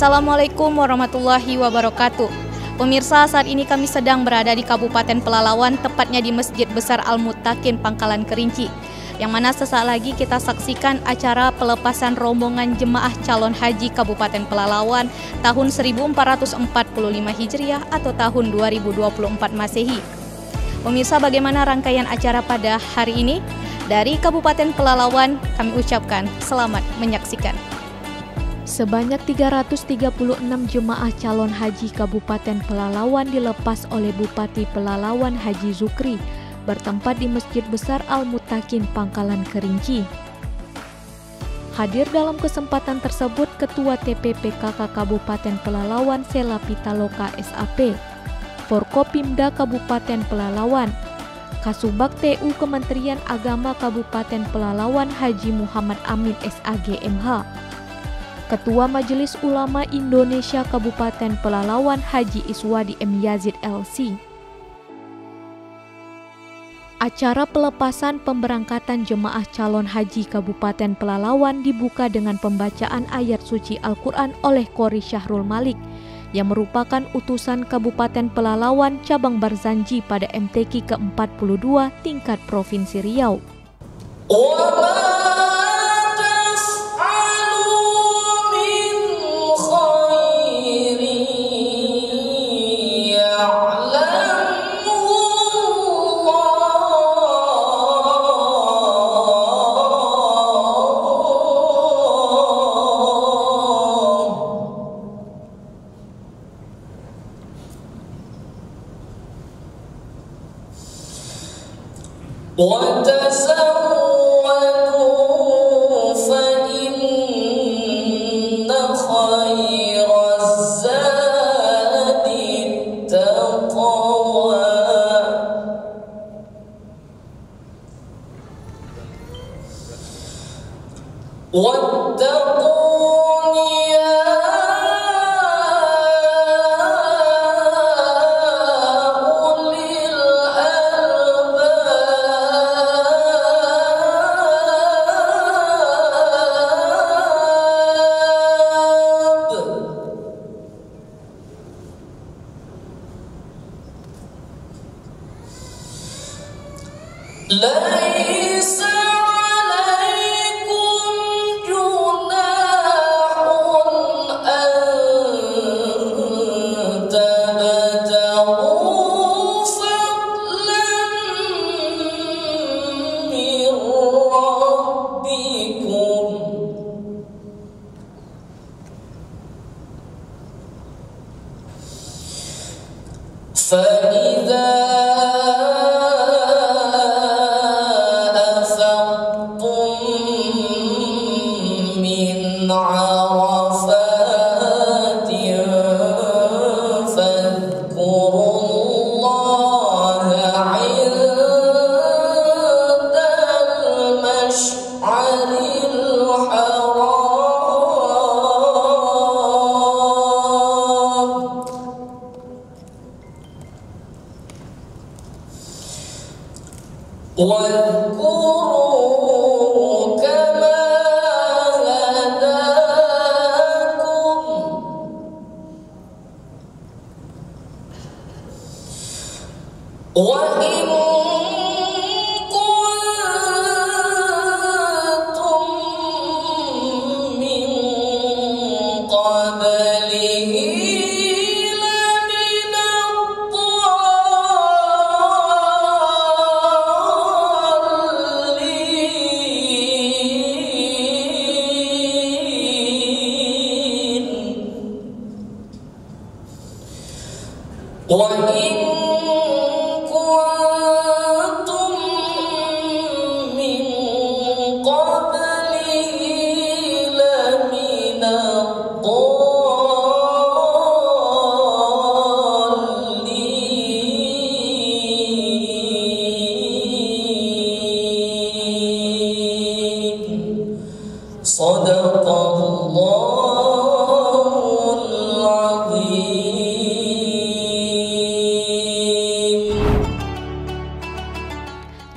Assalamualaikum warahmatullahi wabarakatuh. Pemirsa, saat ini kami sedang berada di Kabupaten Pelalawan, tepatnya di Masjid Besar Al-Muttaqin, Pangkalan Kerinci, yang mana sesaat lagi kita saksikan acara pelepasan rombongan jemaah calon haji Kabupaten Pelalawan tahun 1445 Hijriah atau tahun 2024 Masehi. Pemirsa, bagaimana rangkaian acara pada hari ini? Dari Kabupaten Pelalawan, kami ucapkan selamat menyaksikan. Sebanyak 336 jemaah calon haji Kabupaten Pelalawan dilepas oleh Bupati Pelalawan Haji Zukri bertempat di Masjid Besar Al-Muttaqin, Pangkalan Kerinci. Hadir dalam kesempatan tersebut Ketua TPPKK Kabupaten Pelalawan Sela Pitaloka SAP, Forkopimda Kabupaten Pelalawan, Kasubag TU Kementerian Agama Kabupaten Pelalawan Haji Muhammad Amin SAG MH, Ketua Majelis Ulama Indonesia Kabupaten Pelalawan Haji Iswadi M. Yazid LC. Acara pelepasan pemberangkatan jemaah calon haji Kabupaten Pelalawan dibuka dengan pembacaan ayat suci Al-Quran oleh Qori Syahrul Malik yang merupakan utusan Kabupaten Pelalawan cabang Barzanji pada MTQ ke-42 tingkat Provinsi Riau.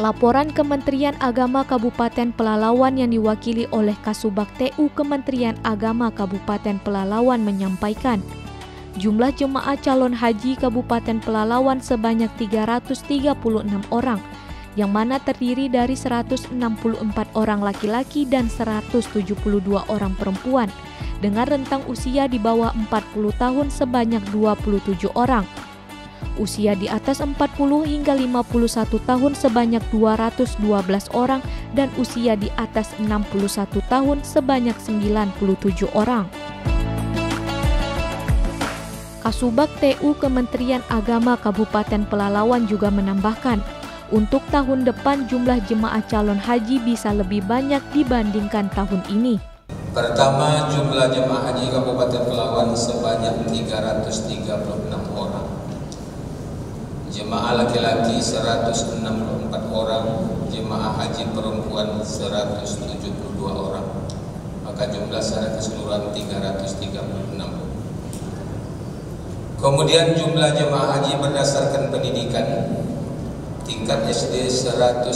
Laporan Kementerian Agama Kabupaten Pelalawan yang diwakili oleh Kasubag TU Kementerian Agama Kabupaten Pelalawan menyampaikan, jumlah jemaah calon haji Kabupaten Pelalawan sebanyak 336 orang, yang mana terdiri dari 164 orang laki-laki dan 172 orang perempuan, dengan rentang usia di bawah 40 tahun sebanyak 27 orang. Usia di atas 40 hingga 51 tahun sebanyak 212 orang dan usia di atas 61 tahun sebanyak 97 orang. Kasubag TU Kementerian Agama Kabupaten Pelalawan juga menambahkan, untuk tahun depan jumlah jemaah calon haji bisa lebih banyak dibandingkan tahun ini. Pertama, jumlah jemaah haji Kabupaten Pelalawan sebanyak 336 orang. Jemaah laki-laki 164 orang, jemaah haji perempuan 172 orang. Maka jumlah secara keseluruhan 336. Kemudian jumlah jemaah haji berdasarkan pendidikan, tingkat SD 141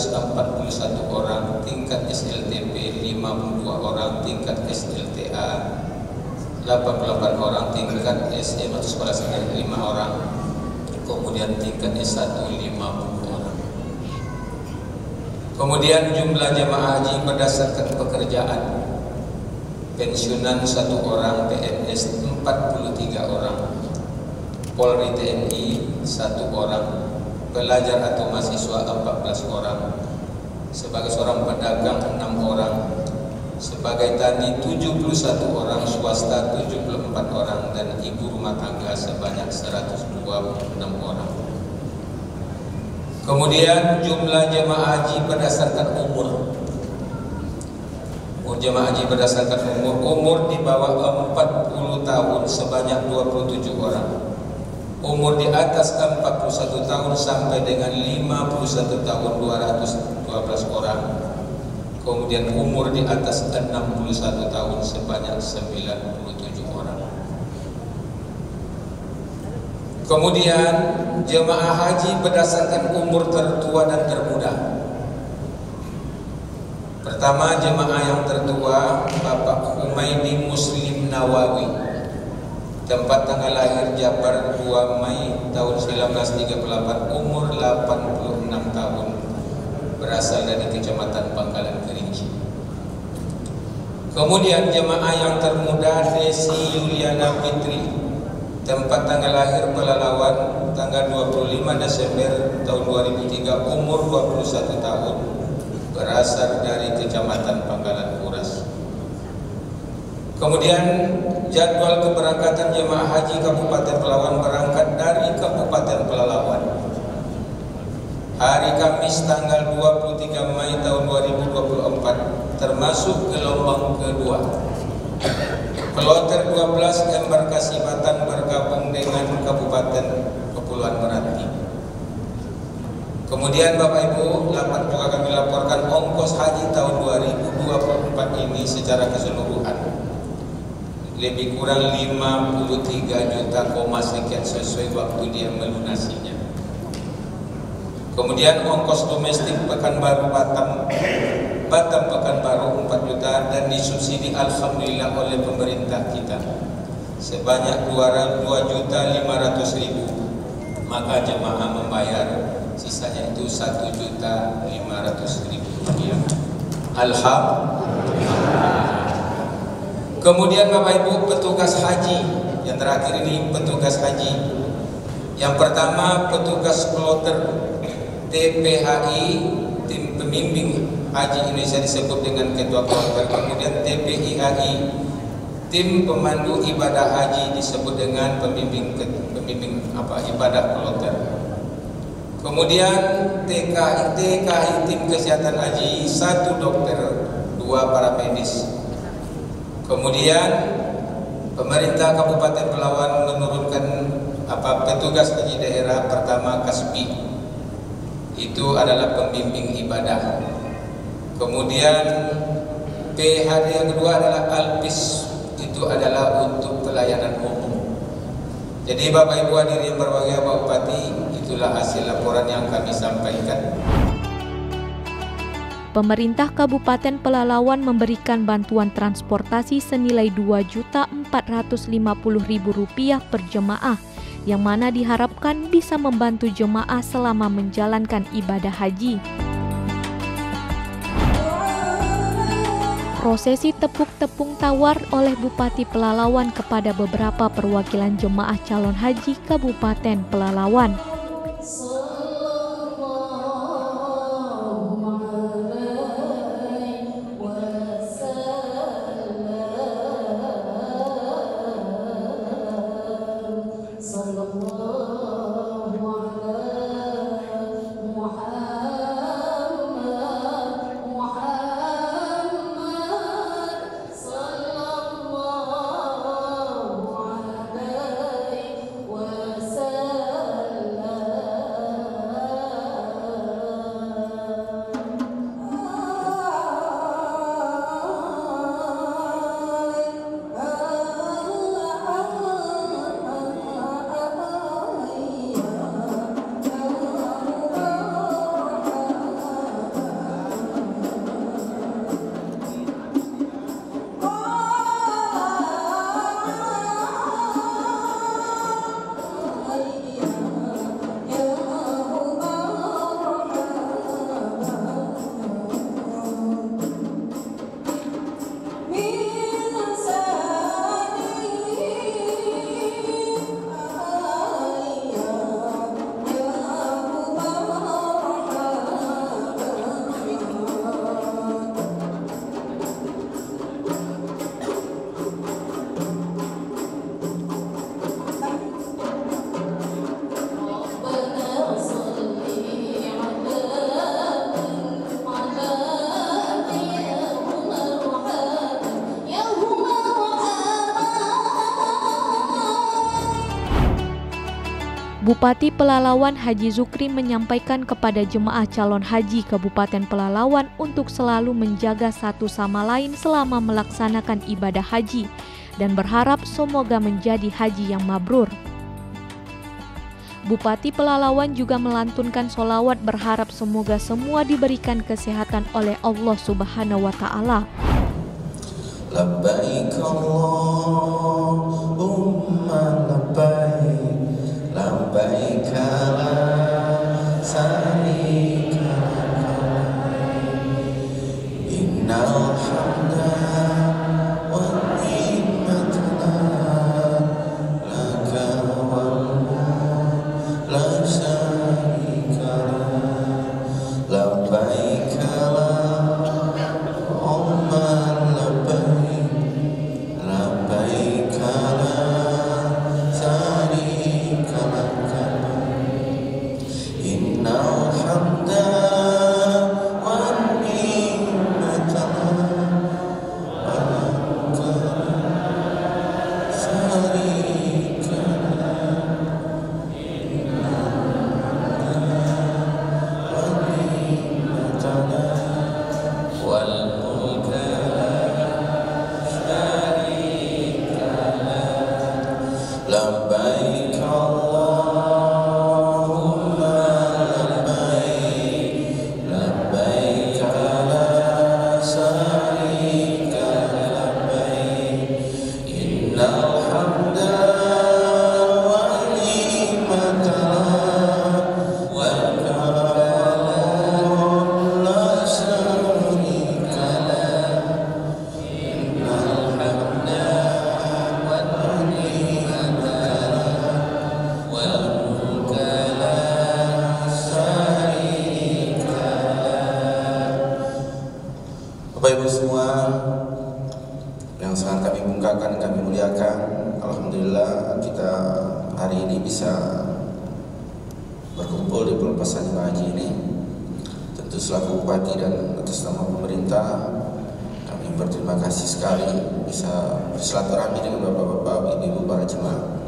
orang, tingkat SLTP 52 orang, tingkat SLTA 88 orang, tingkat SM atau sekolah singkat 5 orang, kemudian tingkat S1 50 orang. Kemudian jumlah jemaah haji berdasarkan pekerjaan, pensiunan 1 orang, PNS 43 orang, Polri TNI 1 orang, pelajar atau mahasiswa 14 orang, sebagai seorang pedagang 6 orang, sebagai tani 71 orang, swasta 74 orang, dan ibu rumah tangga sebanyak 126 orang. Kemudian jumlah jemaah haji berdasarkan umur. Jemaah haji berdasarkan umur di bawah 40 tahun sebanyak 27 orang. Umur di atas 41 tahun sampai dengan 51 tahun 212 orang. Kemudian umur di atas 61 tahun sebanyak 97 orang. Kemudian jemaah haji berdasarkan umur tertua dan termuda. Pertama, jemaah yang tertua Bapak Humaidi Muslim Nawawi, tempat tanggal lahir Jabar 2 Mei tahun 1938, umur 86 tahun, berasal dari Kecamatan Pangkalan Kerinci. Kemudian jemaah yang termuda Desi Yuliana Fitri, tempat tanggal lahir Pelalawan tanggal 25 Desember tahun 2003, umur 21 tahun, berasal dari Kecamatan Pangkalan Kuras. Kemudian jadwal keberangkatan jemaah haji Kabupaten Pelalawan berangkat dari Kabupaten Pelalawan hari Kamis tanggal 23 Mei tahun 2024, termasuk gelombang kedua. Kloter 12 embarkasi Batam bergabung dengan Kabupaten Kepulauan Meranti. Kemudian Bapak Ibu, dapat juga kami laporkan ongkos haji tahun 2024 ini secara keseluruhan lebih kurang 53 juta sekian sesuai waktu dia melunasinya. Kemudian ongkos domestik Pekanbaru Batam Pekanbaru 4 juta dan disubsidi alhamdulillah oleh pemerintah kita sebanyak 2.500.000, maka jemaah membayar sisanya itu 1.500.000 rupiah. Alhamdulillah. Kemudian Bapak Ibu, petugas haji yang terakhir ini, petugas haji yang pertama petugas kloter TPHI, tim pembimbing haji Indonesia disebut dengan ketua kloter. Kemudian TPIHI, Tim pemandu ibadah haji disebut dengan pembimbing ibadah kloter. Kemudian TKI tim kesehatan haji 1 dokter, 2 paramedis. Kemudian pemerintah Kabupaten Pelalawan menurunkan petugas haji daerah pertama Kasbi, itu adalah pembimbing ibadah. Kemudian PHD yang kedua adalah Alpis, itu adalah untuk pelayanan umum. Jadi Bapak Ibu hadirin yang berbahagia, Pak Bupati, itulah hasil laporan yang kami sampaikan. Pemerintah Kabupaten Pelalawan memberikan bantuan transportasi senilai Rp2.450.000 per jemaah, yang mana diharapkan bisa membantu jemaah selama menjalankan ibadah haji. Prosesi tepuk-tepung tawar oleh Bupati Pelalawan kepada beberapa perwakilan jemaah calon haji Kabupaten Pelalawan. Bupati Pelalawan Haji Zukri menyampaikan kepada jemaah calon haji Kabupaten Pelalawan untuk selalu menjaga satu sama lain selama melaksanakan ibadah haji dan berharap semoga menjadi haji yang mabrur. Bupati Pelalawan juga melantunkan sholawat berharap semoga semua diberikan kesehatan oleh Allah Subhanahu wa Ta'ala. Labbaik Allahumma labbaik, labbaik la syarika lak, innal hamda wan ni'mata laka wal mulk la syarika lak, labbaik Allahumma labbaik, labbaik la syarika banggakan, kami muliakan. Alhamdulillah kita hari ini bisa berkumpul di pelepasan jemaah haji ini. Tentu selaku bupati dan atas nama pemerintah kami berterima kasih sekali bisa bersilaturahmi dengan bapak-bapak, ibu-ibu para jemaah.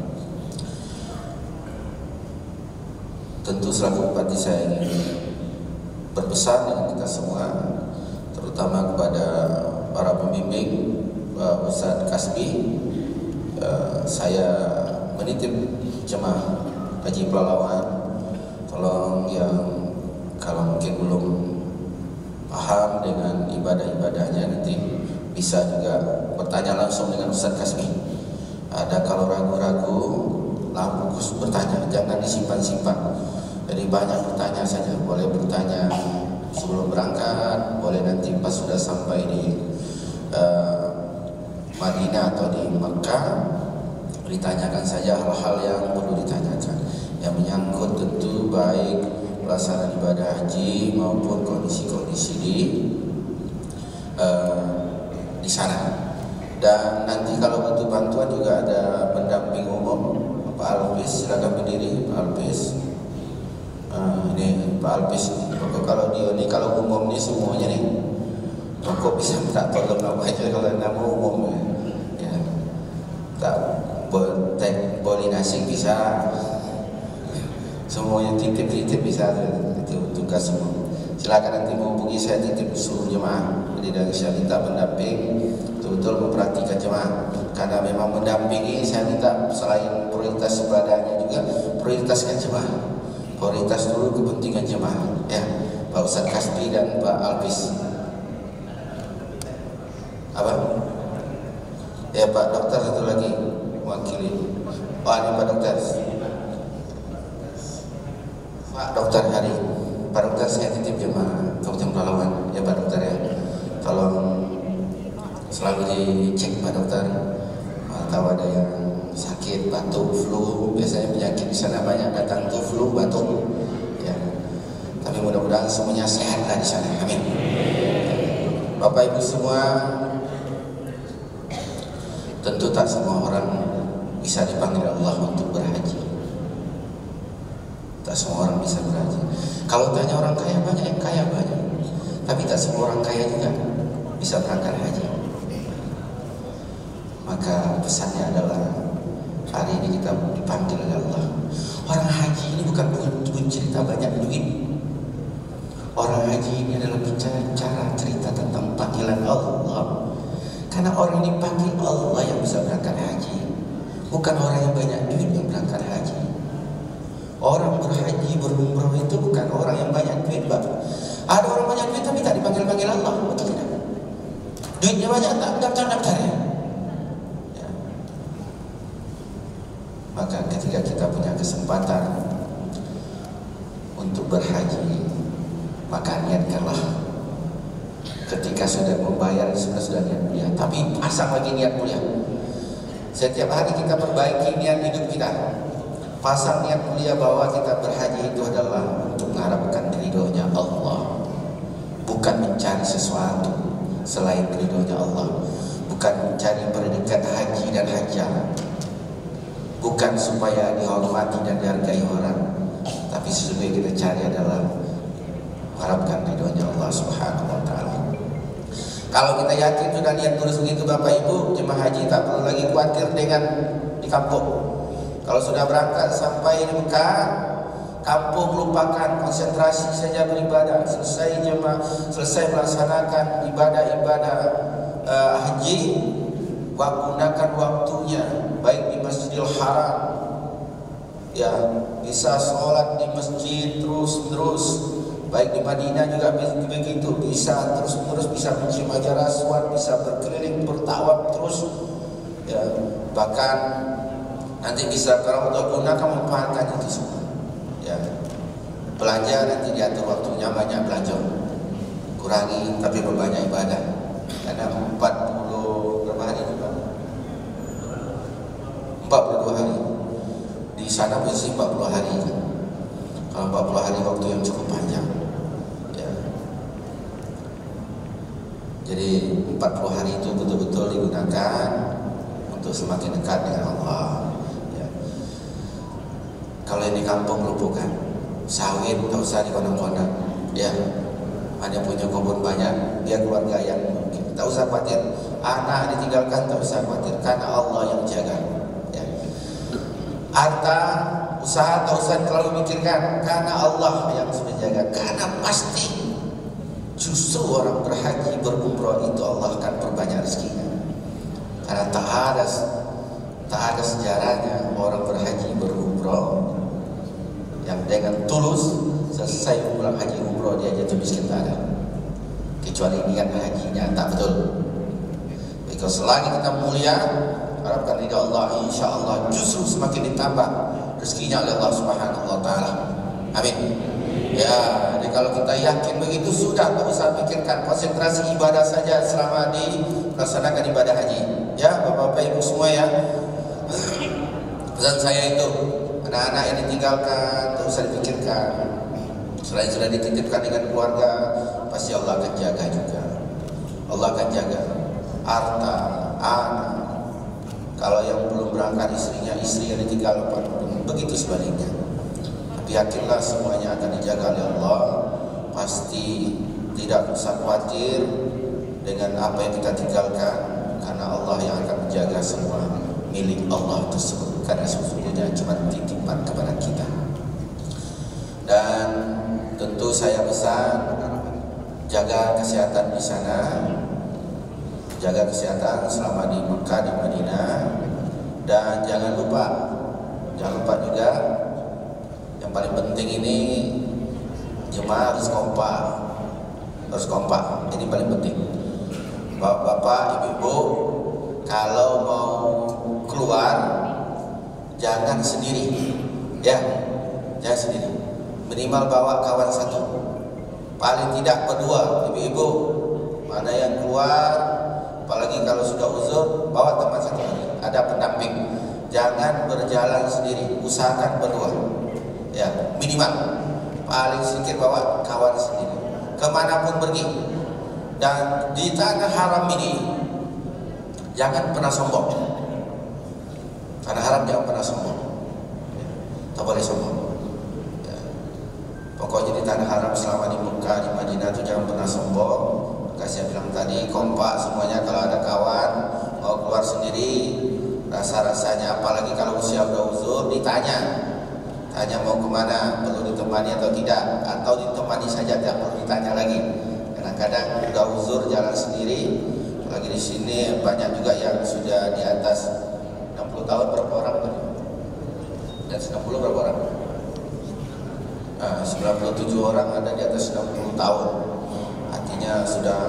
Tentu selaku bupati saya ingin berpesan dengan kita semua, terutama kepada para pembimbing, Ustaz Kasbi. Saya menitip jemaah haji Pelalawan, tolong yang kalau mungkin belum paham dengan ibadah-ibadahnya nanti bisa juga bertanya langsung dengan Ustaz Kasbi. Ada kalau ragu-ragu langsung bertanya, jangan disimpan-simpan. Jadi banyak bertanya saja, boleh bertanya sebelum berangkat, boleh nanti pas sudah sampai di Madinah atau di Mekah, ditanyakan saja hal-hal yang perlu ditanyakan yang menyangkut tentu baik pelaksanaan ibadah haji maupun kondisi-kondisi di sana. Dan nanti kalau butuh bantuan juga ada pendamping umum, Pak Alpis, silakan berdiri Pak Alpis. Ini Pak Alpis, kalau dia ini kalau umum ini semuanya nih, kok bisa minta tolong apa aja kalau nama umum ya. Tak boleh nasi bisa, semuanya titip-titip bisa, itu tugas semua. Silakan nanti menghubungi saya, titip seluruh jemaah. Jadi dari saya minta pendamping betul-betul memperhatikan jemaah, karena memang mendampingi saya minta selain prioritas ibadahnya juga prioritaskan jemaah. Prioritas dulu kepentingan jemaah ya, Pak Ustaz Kasbi dan Pak Alpis. Apa? Ya Pak Dokter satu lagi wakili. Oh ini Pak Dokter. Pak Dokter Hari. Pak Dokter saya titip jemaah Kabupaten Pelalawan ya Pak Dokter ya. Tolong selalu dicek Pak Dokter. Tahu ada yang sakit, batuk, flu, biasanya penyakit di sana banyak datang tuh flu, batuk, ya. Tapi mudah-mudahan semuanya sehat lah di sana, amin. Bapak Ibu semua, tentu tak semua orang bisa dipanggil Allah untuk berhaji. Tak semua orang bisa berhaji. Kalau tanya orang kaya banyak, yang kaya banyak, tapi tak semua orang kaya juga bisa berangkat haji. Maka pesannya adalah hari ini kita dipanggil oleh Allah. Orang haji ini bukan cerita banyak duit. Orang haji ini adalah bicara cerita tentang panggilan Allah. Karena orang ini panggil Allah yang bisa berangkat haji, bukan orang yang banyak duit yang berangkat haji. Orang berhaji berumrah itu bukan orang yang banyak duit, Pak. Ada orang banyak duit tapi tak dipanggil-panggil Allah, betul tidak? Duitnya banyak tak daftar-daftarnya. Maka ketika kita punya kesempatan untuk berhaji, maka niatkanlah. Ketika sudah membayar, sudah niat mulia. Tapi pasang lagi niat mulia. Setiap hari kita perbaiki niat hidup kita. Pasang niat mulia bahwa kita berhaji itu adalah untuk mengharapkan ridhonya Allah, bukan mencari sesuatu selain ridhonya Allah, bukan mencari predikat haji dan hajjah, bukan supaya dihormati dan dihargai orang, tapi sesungguhnya kita cari adalah mengharapkan ridhonya Allah Subhanahu wa Ta'ala. Kalau kita yakin sudah niat tulus begitu, Bapak Ibu jemaah haji, tak perlu lagi khawatir dengan di kampung. Kalau sudah berangkat sampai di Mekah, kampung lupakan, konsentrasi saja beribadah. Selesai jemaah, selesai melaksanakan ibadah-ibadah haji, gunakan waktunya baik di Masjidil Haram, ya bisa sholat di masjid terus, baik di Madinah juga begitu, bisa terus bisa mencium Hajar Aswad, bisa berkeliling bertawaf terus, ya bahkan nanti bisa kalau untuk gunakan memanfaatkan itu semua, ya belanja nanti diatur waktunya, banyak belanja, kurangi tapi berbanyak ibadah, karena 40 berapa hari juga? 42 hari di sana posisi 40 hari kan? Kalau 40 hari waktu yang cukup panjang, ya. Jadi 40 hari itu betul-betul digunakan untuk semakin dekat dengan Allah. Ya. Kalau ini kampung Lubukan, sawit tak usah dikondang-kondang. Ya, hanya punya kebun banyak, dia keluarga yang mungkin. Tak usah khawatir, anak ditinggalkan tak usah khawatir, karena Allah yang jaga. Ya. Harta, usaha tak usah terlalu mikirkan, karena Allah yang sudah jaga. Karena pasti justru orang berhaji berumrah itu Allah akan perbanyak rezekinya. Karena tak ada sejarahnya orang berhaji berumrah yang dengan tulus selesai pulang haji umrah dia jatuh miskin, tak ada. Kecuali niat hajinya tak betul. Jika selagi kita mulia, harapkan ridha Allah, insya Allah justru semakin ditambah rezekinya oleh Allah Subhanahu wa taala. Amin. Ya, jadi kalau kita yakin begitu sudah, tak usah pikirkan, konsentrasi ibadah saja selama dilaksanakan ibadah haji. Ya, Bapak-bapak Ibu semua ya. Pesan saya itu, anak-anak yang ditinggalkan tak usah dipikirkan. Selain sudah dititipkan dengan keluarga, pasti Allah akan jaga juga. Allah akan jaga harta, anak. Kalau yang belum berangkat istrinya, istri yang ditinggalkan, begitu sebaliknya. Tapi yakinlah semuanya akan dijaga oleh Allah. Pasti tidak usah khawatir dengan apa yang kita tinggalkan, karena Allah yang akan menjaga semua milik Allah tersebut. Karena sesungguhnya cuma titipan kepada kita. Dan tentu saya pesan, jaga kesehatan di sana, jaga kesehatan selama di Mekah, di Madinah, dan jangan lupa juga yang paling penting ini, jemaah harus kompak, ini paling penting. Bapak, ibu-ibu, kalau mau keluar jangan sendiri, ya, jangan sendiri. Minimal bawa kawan satu, paling tidak berdua. Ibu-ibu, mana yang keluar, apalagi kalau sudah uzur, bawa teman satu lagi, ada pendamping. Jangan berjalan sendiri, usahakan berdua. Ya, minimal. Paling sedikit bawa kawan sendiri. Kemanapun pergi. Dan di tanah haram ini, jangan pernah sombong. Tanah haram jangan pernah sombong. Tak boleh sombong. Ya. Pokoknya di tanah haram selama di Mekah, di Madinah itu jangan pernah sombong. Saya bilang tadi, kompak semuanya. Kalau ada kawan mau keluar sendiri, rasa-rasanya, apalagi kalau usia udah uzur, tanya mau kemana, perlu ditemani atau tidak, atau ditemani saja, tidak perlu ditanya lagi. Kadang-kadang udah uzur jalan sendiri, apalagi di sini banyak juga yang sudah di atas 60 tahun. Berapa orang? Dan 60 berapa orang? 97 orang ada di atas 60 tahun. Artinya sudah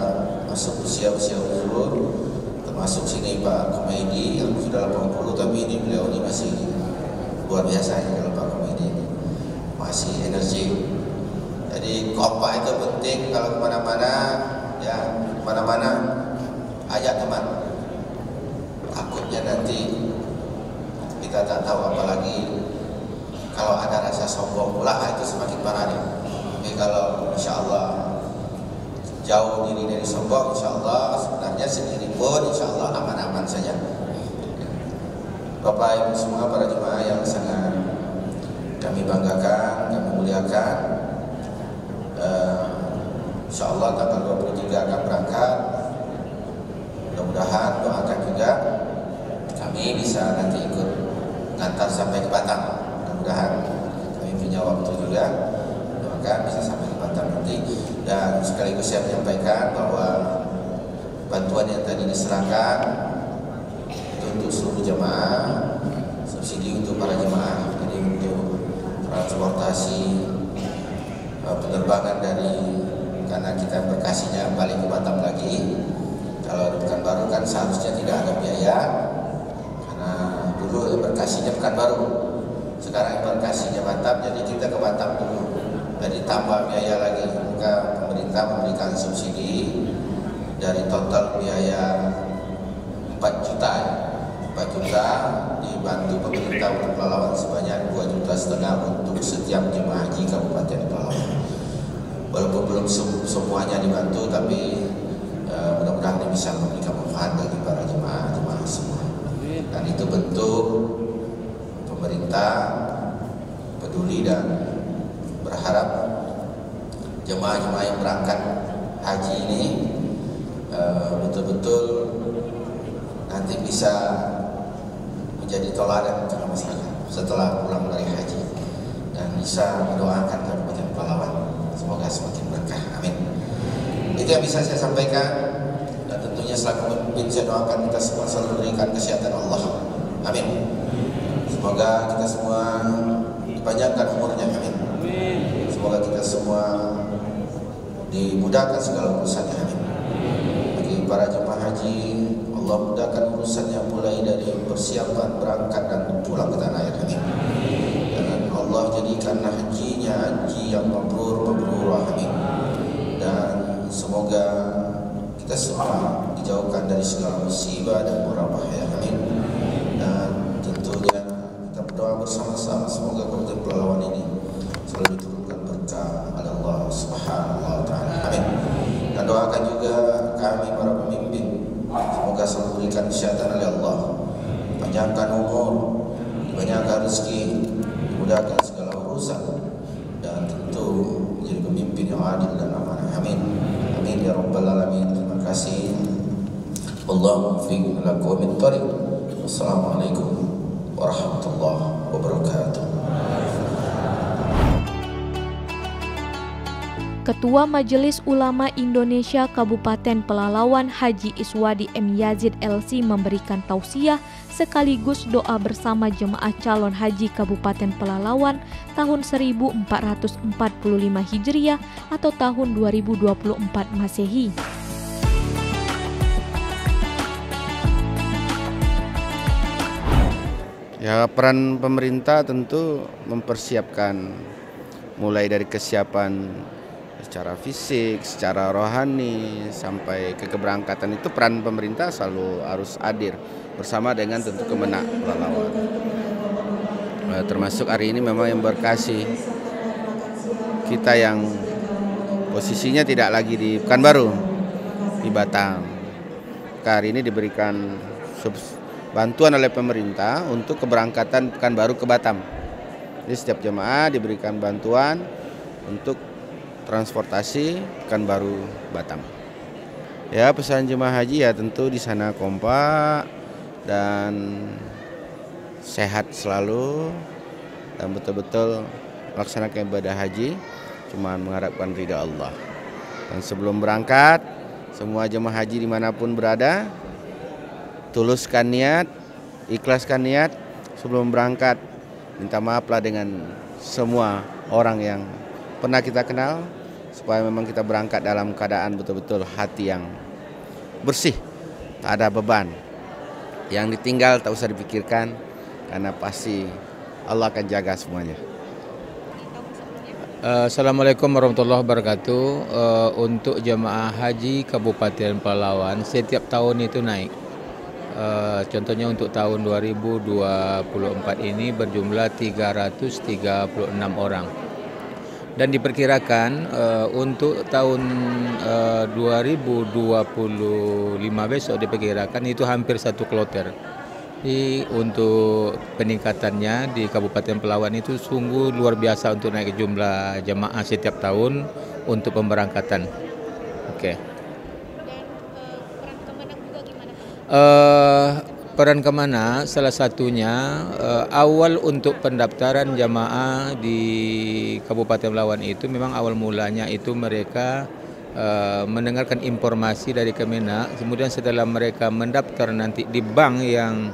masuk usia-usia uzur. Termasuk sini Pak Kumaidi yang sudah 80, tapi ini beliau ini masih luar biasa ya. Kalau Pak Kumaidi ini masih energi. Jadi kompak itu penting. Kalau kemana-mana, ya kemana-mana ajak teman. Takutnya nanti kita tak tahu, apalagi kalau ada rasa sombong pula, itu semakin parah nih. Tapi kalau insya Allah jauh diri dari sombong, insya Allah sebenarnya sendiri pun insya Allah aman-aman saja. Bapak Ibu semua, para jemaah yang sangat kami banggakan, kami muliakan, insya Allah tanggal 23 akan berangkat. Mudah-mudahan doakan juga kami bisa nanti ikut ngantar sampai ke Batam. Mudah-mudahan kami punya waktu juga, doakan bisa sampai ke Batam nanti. Dan sekaligus saya menyampaikan bahwa bantuan yang tadi diserahkan itu untuk seluruh jemaah, subsidi untuk para jemaah, jadi untuk transportasi penerbangan dari, karena kita Bekasinya balik ke Batam lagi. Kalau di Pekanbaru kan seharusnya tidak ada biaya, karena dulu Bekasinya Pekanbaru, sekarang Bekasinya Batam, jadi kita ke Batam dulu. Jadi tambah biaya lagi, maka pemerintah memberikan subsidi dari total biaya 4 juta, 4 juta dibantu pemerintah untuk Pelalawan sebanyak 2,5 juta untuk setiap jemaah haji Kabupaten Pelalawan. Walaupun belum semuanya dibantu, tapi mudah-mudahan ini bisa memberikan manfaat bagi para jemaah semua. Dan itu bentuk pemerintah peduli dan berharap jemaah-jemaah yang berangkat haji ini betul-betul nanti bisa menjadi teladan untuk masyarakat setelah pulang dari haji, dan bisa mendoakan Kabupaten Pelalawan semoga semakin berkah. Amin. Itu yang bisa saya sampaikan, dan tentunya selaku pemimpin saya doakan kita semua selalu diberikan kesehatan Allah. Amin. Semoga kita semua dipanjangkan umurnya. Amin. Semoga kita semua dimudahkan segala urusannya. Amin. Bagi para jemaah haji, Allah mudahkan urusannya mulai dari persiapan berangkat dan pulang ke tanah air. Amin. Dan Allah jadikan hajinya haji yang mabrur. Amin. Dan semoga kita semua dijauhkan dari segala musibah dan murah bahaya. Amin. Dan tentunya kita berdoa bersama-sama semoga Kabupaten Pelalawan ini selalu diturunkan berkah oleh Allah Subhanahu wa taala. Amin. Dan doakan juga kami para pemimpin semoga selalu diberikan kesehatan oleh Allah, panjangkan umur, dibanyakkan rezeki, dimudahkan segala urusan, dan tentu menjadi pemimpin yang adil dan amanah. Amin. Amin ya rabbal alamin. Terima kasih. Allahumma fiqh lakum min tariq. Wassalamualaikum warahmatullahi wabarakatuh. Ketua Majelis Ulama Indonesia Kabupaten Pelalawan Haji Iswadi M. Yazid LC memberikan tausiah sekaligus doa bersama jemaah calon haji Kabupaten Pelalawan tahun 1445 Hijriah atau tahun 2024 Masehi. Ya, peran pemerintah tentu mempersiapkan mulai dari kesiapan secara fisik, secara rohani, sampai ke keberangkatan. Itu peran pemerintah selalu harus hadir bersama dengan tentu Kemenak Pelalawan. Termasuk hari ini memang yang berkasih kita yang posisinya tidak lagi di Pekanbaru, di Batam. Hari ini diberikan bantuan oleh pemerintah untuk keberangkatan Pekanbaru ke Batam. Jadi setiap jemaah diberikan bantuan untuk transportasi Pekanbaru Batam. Ya, pesan jemaah haji ya tentu di sana kompak dan sehat selalu, dan betul-betul melaksanakan ibadah haji cuma mengharapkan ridha Allah. Dan sebelum berangkat, semua jemaah haji dimanapun berada, tuluskan niat, ikhlaskan niat sebelum berangkat. Minta maaflah dengan semua orang yang pernah kita kenal, supaya memang kita berangkat dalam keadaan betul-betul hati yang bersih, tak ada beban. Yang ditinggal tak usah dipikirkan, karena pasti Allah akan jaga semuanya. Assalamualaikum warahmatullahi wabarakatuh. Untuk jemaah haji Kabupaten Pelalawan setiap tahun itu naik. Contohnya untuk tahun 2024 ini berjumlah 336 orang. Dan diperkirakan untuk tahun 2025 besok diperkirakan itu hampir 1 kloter. Jadi untuk peningkatannya di Kabupaten Pelalawan itu sungguh luar biasa untuk naik jumlah jemaah setiap tahun untuk pemberangkatan. Oke. Peran Kemenak salah satunya awal untuk pendaftaran jamaah di Kabupaten Pelalawan itu memang awal mulanya itu mereka mendengarkan informasi dari Kemenak, kemudian setelah mereka mendaftar nanti di bank yang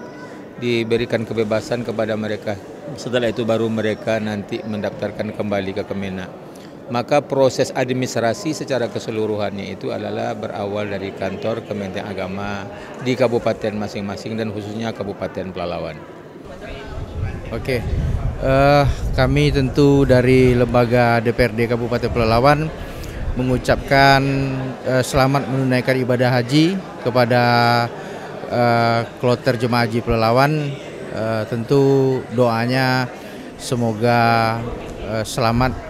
diberikan kebebasan kepada mereka, setelah itu baru mereka nanti mendaftarkan kembali ke Kemenak. Maka proses administrasi secara keseluruhannya itu adalah berawal dari kantor Kementerian Agama di kabupaten masing-masing dan khususnya Kabupaten Pelalawan. Oke, kami tentu dari Lembaga DPRD Kabupaten Pelalawan mengucapkan selamat menunaikan ibadah haji kepada kloter jemaah haji Pelalawan. Tentu doanya semoga selamat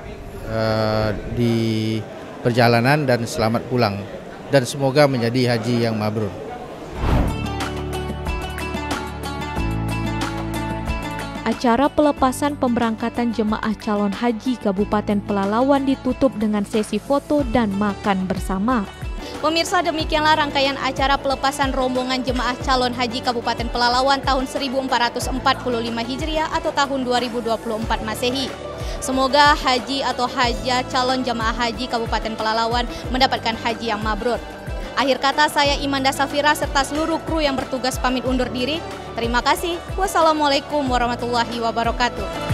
di perjalanan dan selamat pulang, dan semoga menjadi haji yang mabrur. acara pelepasan pemberangkatan jemaah calon haji Kabupaten Pelalawan ditutup dengan sesi foto dan makan bersama. Pemirsa, demikianlah rangkaian acara pelepasan rombongan jemaah calon haji Kabupaten Pelalawan tahun 1445 Hijriah atau tahun 2024 Masehi. Semoga haji atau hajah calon jemaah haji Kabupaten Pelalawan mendapatkan haji yang mabrur. Akhir kata, saya Imanda Safira serta seluruh kru yang bertugas pamit undur diri. Terima kasih. Wassalamualaikum warahmatullahi wabarakatuh.